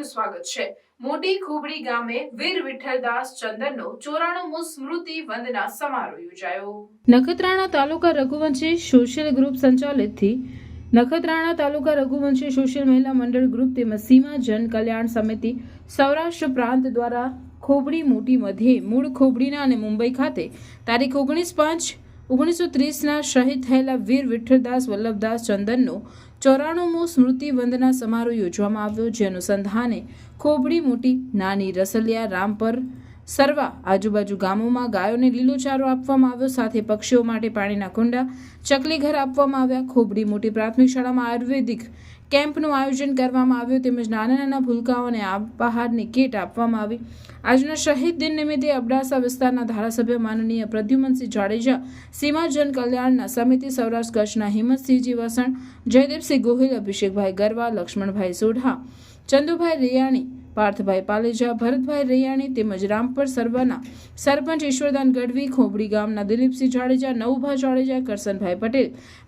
આપનું સ્વાગત છે। મોટી ખોબડી ગામે વીર વિઠ્ઠલદાસ ચંદનનો 94મો સ્મૃતિ વંદના સમારોહ યોજાયો। નખત્રાણા તાલુકા રઘુવંશી સોશિયલ ગ્રુપ સંચાલિતથી નખત્રાણા તાલુકા રઘુવંશી સોશિયલ મહિલા મંડળ ગ્રુપ તેમજ સીમા જન કલ્યાણ સમિતિ સૌરાષ્ટ્ર પ્રાંત દ્વારા ખોબડી મોટી મધ્યે મૂળ ખોબડીના અને મુંબઈ ખાતે તારીખ 19/5/1930ના શહીદ થયેલા વીર વિઠ્ઠલદાસ વલ્લભદાસ ચંદનનો 94મો સ્મૃતિ વંદના સમારોહ યોજવામાં આવ્યો, જે અનુસંધાને ખોબડી મોટી, નાની, રસલિયા, રામપર, સરવા આજુબાજુ ગામોમાં ગાયોને લીલો ચારો આપવામાં આવ્યો, સાથે પક્ષીઓ માટે પાણીના કુંડા, ચકલી ઘર આપવામાં આવ્યા। ખોબડી મોટી પ્રાથમિક શાળામાં આયુર્વેદિક કેમ્પનું આયોજન કરવામાં આવ્યું, તેમજ નાના નાના ભૂલકાઓને આહારની કીટ આપવામાં આવી। આજના શહીદ દિન નિમિત્તે અબડાસા વિસ્તારના ધારાસભ્ય માનનીય પ્રદ્યુમનસિંહ જાડેજા, સીમા જન કલ્યાણના સમિતિ સૌરાષ્ટ્ર કચ્છના હિંમતસિંહજી વસણ, જયદેવસિંહ ગોહિલ, અભિષેકભાઈ ગરવા, લક્ષ્મણભાઈ સોઢા, ચંદુભાઈ રૈયાણી, પાર્થભાઈ પાલેજા, ભરતભાઈ રૈયાણી તેમજ રામપર સરવાના સરપંચ ઈશ્વરદાન ગઢવી, ખોબડી ગામના દિલીપસિંહ જાડેજા, નવુભા જાડેજા, કરસનભાઈ પટેલ,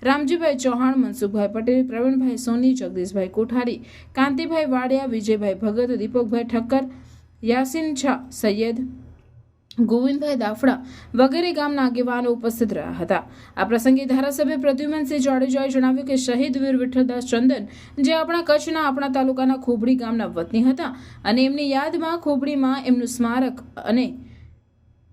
રામજીભાઈ ચૌહાણ, મનસુખભાઈ પટેલ, પ્રવીણભાઈ સોની, જગદીશભાઈ કોઠારી, કાંતિભાઈ વાડિયા, વિજયભાઈ ભગત, દીપકભાઈ ઠક્કર, યાસીન શાહ, સૈયદ ગોવિંદભાઈ દાફડા વગેરે ગામના આગેવાનો ઉપસ્થિત રહ્યા હતા। આ પ્રસંગે ધારાસભ્ય પ્રદ્યુમનસિંહ જાડેજાએ જણાવ્યું કે શહીદ વીર વિઠ્ઠલદાસ ચંદન જે આપણા કચ્છના આપણા તાલુકાના ખોબડી ગામના વતની હતા અને એમની યાદમાં ખોબડીમાં એમનું સ્મારક અને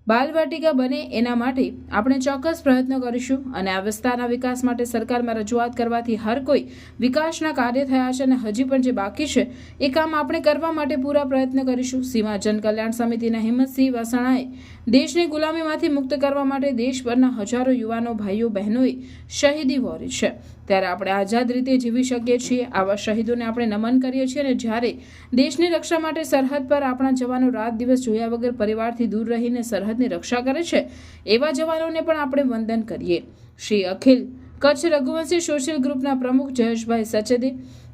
બાલવાટિકા બને એના માટે આપણે ચોક્કસ પ્રયત્ન કરીશું અને આ વિસ્તારના વિકાસ માટે સરકારમાં રજૂઆત કરવાથી હર કોઈ વિકાસના કાર્ય થયા છે અને હજી પણ જે બાકી છે એ કામ આપણે કરવા માટે પૂરા પ્રયત્ન કરીશું। સીમા જન કલ્યાણ સમિતિના હિંમતસિંહ વસાણાએ દેશની ગુલામીમાંથી મુક્ત કરવા માટે દેશભરના હજારો યુવાનો ભાઈઓ બહેનોએ શહીદી વહોરી છે, ત્યારે આપણે આઝાદ રીતે જીવી શકીએ છીએ। આવા શહીદોને આપણે નમન કરીએ છીએ અને જ્યારે દેશની રક્ષા માટે સરહદ પર આપણા જવાનો રાત દિવસ જોયા વગર પરિવારથી દૂર રહીને સરહદની રક્ષા કરે છે એવા જવાનોને પણ આપણે વંદન કરીએ। શ્રી અખિલ કચ્છ રઘુવંશી સોશિયલ ગ્રુપના પ્રમુખ જયેશભાઈ સચદે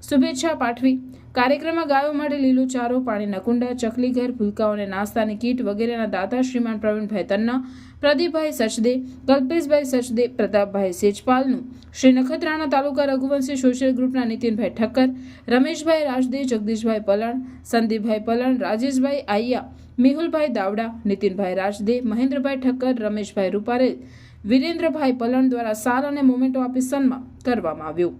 શુભેચ્છા પાઠવી। કાર્યક્રમમાં ગાયો માટે લીલો ચારો, પાણીના કુંડા, ચકલી ઘર, ભૂલકાઓને નાસ્તાની કીટ વગેરેના દાતા શ્રીમાન પ્રવીણભાઈ તન્ના, પ્રદીપભાઈ સચદે, કલ્પેશભાઈ સચદે, પ્રતાપભાઈ સેજપાલનું, શ્રી નખત્રાણા તાલુકા રઘુવંશી સોશિયલ ગ્રુપના નીતિનભાઈ ઠક્કર, રમેશભાઈ રાજદે, જગદીશભાઈ પલણ, સંદીપભાઈ પલણ, રાજેશભાઈ આઈયા, મેહુલભાઈ દાવડા, નીતિનભાઈ રાજદે, મહેન્દ્રભાઈ ઠક્કર, રમેશભાઈ રૂપારેલ, વિરેન્દ્રભાઈ પલણ દ્વારા સાલ અને મોમેન્ટો આપી સન્માન કરવામાં આવ્યું।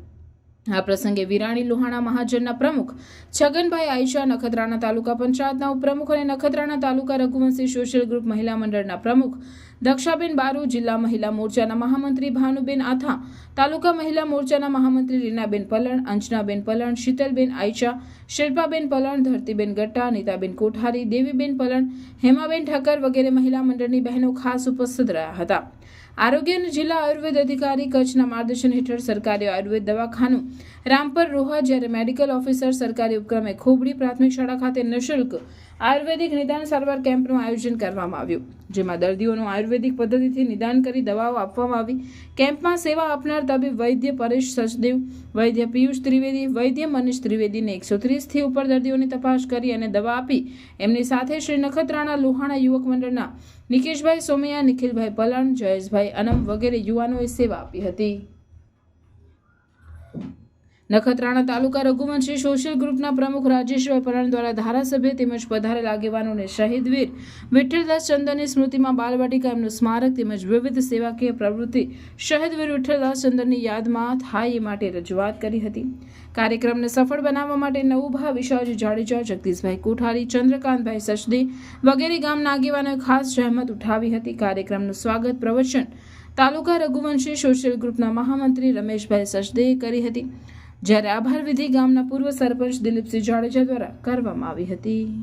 આ પ્રસંગે વિરાણી લોહાણા મહાજનના પ્રમુખ છગનભાઈ આયશા, નખત્રાણા તાલુકા પંચાયતના ઉપપ્રમુખ અને નખત્રાણા તાલુકા રઘુવંશી સોશિયલ ગ્રુપ મહિલા મંડળના પ્રમુખ દક્ષાબેન બારુ, જિલ્લા મહિલા મોરચાના મહામંત્રી ભાનુબેન આથા, તાલુકા મહિલા મોરચાના મહામંત્રી રીનાબેન પલણ, અંજનાબેન પલણ, શીતલબેન આયશા, શિલ્પાબેન પલણ, ધરતીબેન ગટ્ટા, નીતાબેન કોઠારી, દેવીબેન પલણ, હેમાબેન ઠક્કર વગેરે મહિલા મંડળની બહેનો ખાસ ઉપસ્થિત રહ્યા હતા। આરોગ્ય અને જિલ્લા આયુર્વેદ અધિકારી કચ્છના માર્ગદર્શન હેઠળ સરકારી આયુર્વેદ દવાખાનું રામપર રોહા, જ્યારે મેડિકલ ઓફિસર સરકારી ઉપક્રમે ખોબડી પ્રાથમિક શાળા ખાતે નિઃશુલ્ક આયુર્વેદિક નિદાન સારવાર કેમ્પનું આયોજન કરવામાં આવ્યું, જેમાં દર્દીઓનું આયુર્વેદિક પદ્ધતિથી નિદાન કરી દવાઓ આપવામાં આવી। કેમ્પમાં સેવા આપનાર તબીબ વૈદ્ય પરેશ સચદેવ, વૈદ્ય પિયુષ ત્રિવેદી, વૈદ્ય મનીષ ત્રિવેદીને 130થી ઉપર દર્દીઓની તપાસ કરી અને દવા આપી એમની સાથે શ્રી નખત્રાણા લોહાણા યુવક મંડળના નિકેશભાઈ સોમૈયા, નિખિલભાઈ પલણ, જયેશભાઈ અનમ વગેરે યુવાનોએ સેવા આપી હતી। નખત્રાણા તાલુકા રઘુવંશી સોશિયલ ગ્રુપના પ્રમુખ રાજેશભાઈ પલણ દ્વારા ધારાસભ્ય તેમજ પધારેલ આગેવાનોને શહીદ વીર વિઠ્ઠલદાસ ચંદનની સ્મૃતિમાં બાલવાટિકા, એમનું સ્મારક તેમજ વિવિધ સેવાકીય પ્રવૃત્તિ શહીદ વીર વિઠ્ઠલદાસ ચંદનની યાદમાં થાય એ માટે રજૂઆત કરી હતી। કાર્યક્રમને સફળ બનાવવા માટે નવુભા વિશાજી જાડેજા, જગદીશભાઈ કોઠારી, ચંદ્રકાંતભાઈ સચદે વગેરે ગામના આગેવાનોએ ખાસ જહેમત ઉઠાવી હતી। કાર્યક્રમનું સ્વાગત પ્રવચન તાલુકા રઘુવંશી સોશિયલ ગ્રુપના મહામંત્રી રમેશભાઈ સચદેએ કરી હતી, જ્યારે આભાર વિધિ ગામના પૂર્વ સરપંચ દિલીપસિંહ જાડેજા દ્વારા કરવામાં આવી હતી।